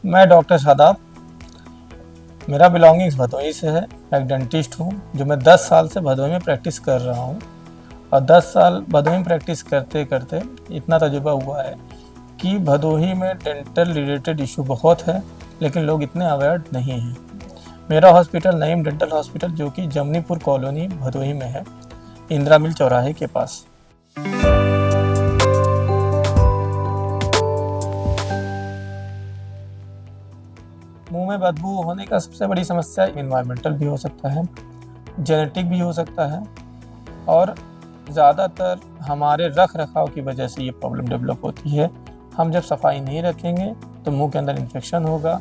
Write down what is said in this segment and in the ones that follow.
मैं डॉक्टर शादाब, मेरा बिलोंगिंग्स भदोही से है। एक डेंटिस्ट हूँ जो मैं 10 साल से भदोही में प्रैक्टिस कर रहा हूँ। और 10 साल भदोही में प्रैक्टिस करते करते इतना तजुर्बा हुआ है कि भदोही में डेंटल रिलेटेड इशू बहुत है, लेकिन लोग इतने अवेयर नहीं हैं। मेरा हॉस्पिटल नईम डेंटल हॉस्पिटल, जो कि जमनीपुर कॉलोनी भदोही में है, इंदिरा मिल चौराहे के पास। मुंह में बदबू होने का सबसे बड़ी समस्या इन्वायरमेंटल भी हो सकता है, जेनेटिक भी हो सकता है, और ज़्यादातर हमारे रख रखाव की वजह से ये प्रॉब्लम डेवलप होती है। हम जब सफाई नहीं रखेंगे तो मुंह के अंदर इन्फेक्शन होगा।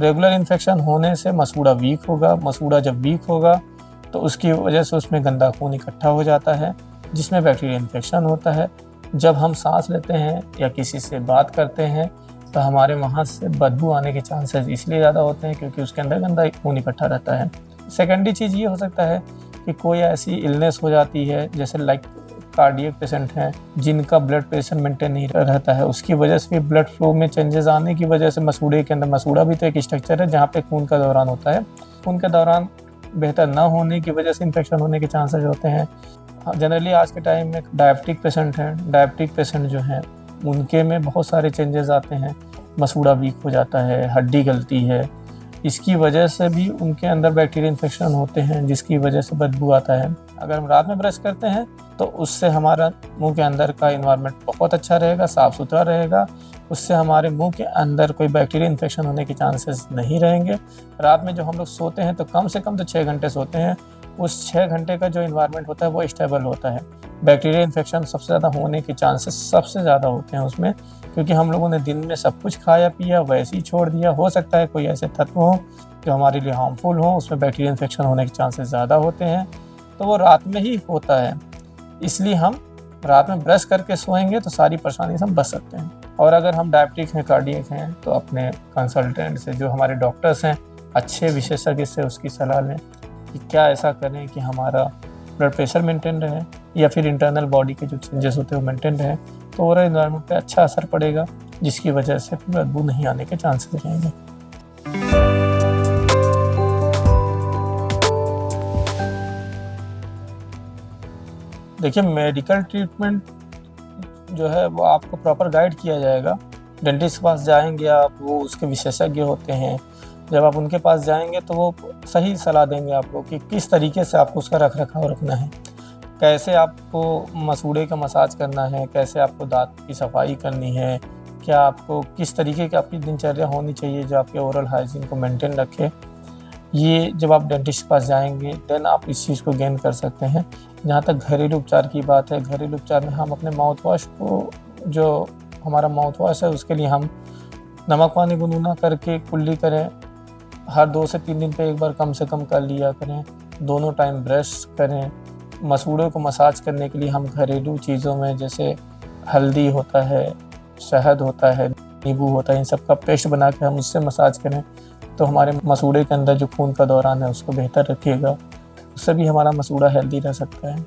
रेगुलर इन्फेक्शन होने से मसूड़ा वीक होगा। मसूड़ा जब वीक होगा तो उसकी वजह से उसमें गंदा खून इकट्ठा हो जाता है, जिसमें बैक्टीरिया इन्फेक्शन होता है। जब हम सांस लेते हैं या किसी से बात करते हैं तो हमारे वहाँ से बदबू आने के चांसेस इसलिए ज़्यादा होते हैं क्योंकि उसके अंदर गंदा खून इकट्ठा रहता है। सेकेंडरी चीज़ ये हो सकता है कि कोई ऐसी इलनेस हो जाती है, जैसे लाइक कार्डियक पेशेंट हैं जिनका ब्लड प्रेशर मेंटेन नहीं रहता है, उसकी वजह से भी ब्लड फ्लो में चेंजेस आने की वजह से मसूड़े के अंदर, मसूड़ा भी तो एक स्ट्रक्चर है जहाँ पे खून का दौरान होता है, खून के दौरान बेहतर ना होने की वजह से इन्फेक्शन होने के चांसेस होते हैं। जनरली आज के टाइम में डायबिटिक पेशेंट हैं, डायबिटिक पेशेंट जो हैं उनके में बहुत सारे चेंजेस आते हैं। मसूड़ा वीक हो जाता है, हड्डी गलती है, इसकी वजह से भी उनके अंदर बैक्टीरिया इन्फेक्शन होते हैं, जिसकी वजह से बदबू आता है। अगर हम रात में ब्रश करते हैं तो उससे हमारा मुंह के अंदर का इन्वायरमेंट बहुत अच्छा रहेगा, साफ़ सुथरा रहेगा। उससे हमारे मुंह के अंदर कोई बैक्टीरिया इन्फेक्शन होने के चांसेस नहीं रहेंगे। रात में जो हम लोग सोते हैं तो कम से कम तो 6 घंटे सोते हैं। उस 6 घंटे का जो इन्वायरमेंट होता है वो स्टेबल होता है। बैक्टीरिया इन्फेक्शन सबसे ज़्यादा होने के चांसेस सबसे ज़्यादा होते हैं उसमें, क्योंकि हम लोगों ने दिन में सब कुछ खाया पिया वैसे ही छोड़ दिया। हो सकता है कोई ऐसे तत्व हो जो हमारे लिए हार्मफुल हो, उसमें बैक्टीरिया इन्फेक्शन होने के चांसेस ज़्यादा होते हैं, तो वो रात में ही होता है। इसलिए हम रात में ब्रश करके सोएंगे तो सारी परेशानी से हम बच सकते हैं। और अगर हम डायबिटिक हैं, कार्डियक हैं, तो अपने कंसल्टेंट से, जो हमारे डॉक्टर्स हैं, अच्छे विशेषज्ञ से उसकी सलाह लें कि क्या ऐसा करें कि हमारा ब्लड प्रेशर मेंटेन रहे या फिर इंटरनल बॉडी के जो चेंजेस होते हैं वो मेंटेन रहे, तो ओवरऑल इन्वायरमेंट पे अच्छा असर पड़ेगा, जिसकी वजह से बदबू नहीं आने के चांसेस रहेंगे। देखिए, मेडिकल ट्रीटमेंट जो है वो आपको प्रॉपर गाइड किया जाएगा। डेंटिस्ट के पास जाएंगे आप, वो उसके विशेषज्ञ होते हैं। जब आप उनके पास जाएंगे तो वो सही सलाह देंगे आपको कि किस तरीके से आपको उसका रख रखाव रखना है, कैसे आपको मसूड़े का मसाज करना है, कैसे आपको दांत की सफाई करनी है, क्या आपको किस तरीके की आपकी दिनचर्या होनी चाहिए जो आपके ओरल हाइजीन को मेंटेन रखे। ये जब आप डेंटिस्ट के पास जाएंगे देन आप इस चीज़ को गेन कर सकते हैं। जहाँ तक घरेलू उपचार की बात है, घरेलू उपचार में हम अपने माउथ वॉश को, जो हमारा माउथ वॉश है, उसके लिए हम नमक पानी गुनगुना करके कुल्ली करें, हर 2 से 3 दिन पे एक बार कम से कम कर लिया करें। दोनों टाइम ब्रश करें। मसूड़े को मसाज करने के लिए हम घरेलू चीज़ों में, जैसे हल्दी होता है, शहद होता है, नींबू होता है, इन सब का पेस्ट बना के हम उससे मसाज करें तो हमारे मसूड़े के अंदर जो खून का दौरान है उसको बेहतर रखिएगा। उससे भी हमारा मसूड़ा हेल्दी रह सकता है।